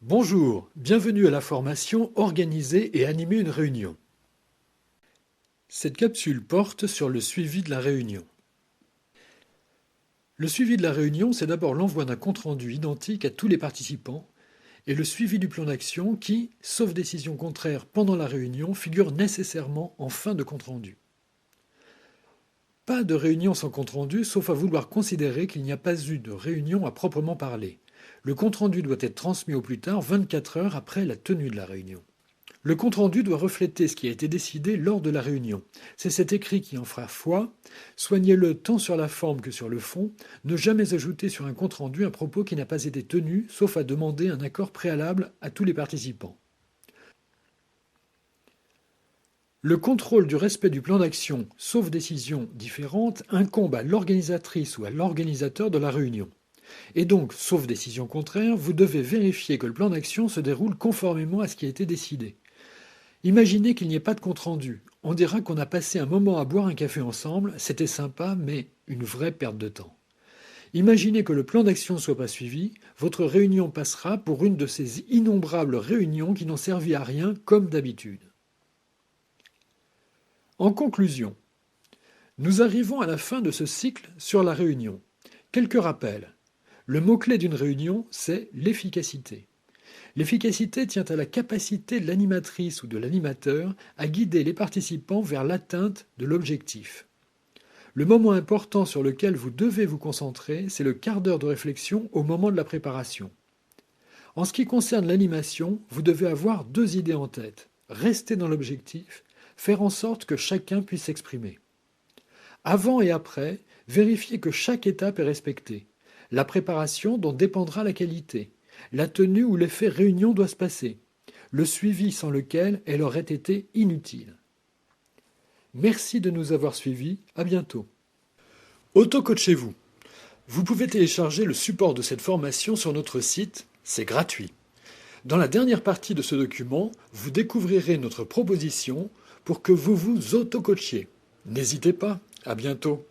Bonjour, bienvenue à la formation Organiser et animer une réunion. Cette capsule porte sur le suivi de la réunion. Le suivi de la réunion, c'est d'abord l'envoi d'un compte-rendu identique à tous les participants et le suivi du plan d'action qui, sauf décision contraire pendant la réunion, figure nécessairement en fin de compte-rendu. Pas de réunion sans compte-rendu, sauf à vouloir considérer qu'il n'y a pas eu de réunion à proprement parler. Le compte-rendu doit être transmis au plus tard 24 heures après la tenue de la réunion. Le compte-rendu doit refléter ce qui a été décidé lors de la réunion. C'est cet écrit qui en fera foi. Soignez-le tant sur la forme que sur le fond. Ne jamais ajouter sur un compte-rendu un propos qui n'a pas été tenu, sauf à demander un accord préalable à tous les participants. Le contrôle du respect du plan d'action, sauf décision différente, incombe à l'organisatrice ou à l'organisateur de la réunion. Et donc, sauf décision contraire, vous devez vérifier que le plan d'action se déroule conformément à ce qui a été décidé. Imaginez qu'il n'y ait pas de compte-rendu. On dira qu'on a passé un moment à boire un café ensemble, c'était sympa, mais une vraie perte de temps. Imaginez que le plan d'action ne soit pas suivi, votre réunion passera pour une de ces innombrables réunions qui n'ont servi à rien comme d'habitude. En conclusion, nous arrivons à la fin de ce cycle sur la réunion. Quelques rappels. Le mot-clé d'une réunion, c'est l'efficacité. L'efficacité tient à la capacité de l'animatrice ou de l'animateur à guider les participants vers l'atteinte de l'objectif. Le moment important sur lequel vous devez vous concentrer, c'est le quart d'heure de réflexion au moment de la préparation. En ce qui concerne l'animation, vous devez avoir deux idées en tête. Rester dans l'objectif, faire en sorte que chacun puisse s'exprimer. Avant et après, vérifiez que chaque étape est respectée. La préparation dont dépendra la qualité. La tenue où l'effet réunion doit se passer. Le suivi sans lequel elle aurait été inutile. Merci de nous avoir suivis. À bientôt. Auto-coachez-vous. Vous pouvez télécharger le support de cette formation sur notre site. C'est gratuit. Dans la dernière partie de ce document, vous découvrirez notre proposition pour que vous vous auto-coachiez. N'hésitez pas. À bientôt.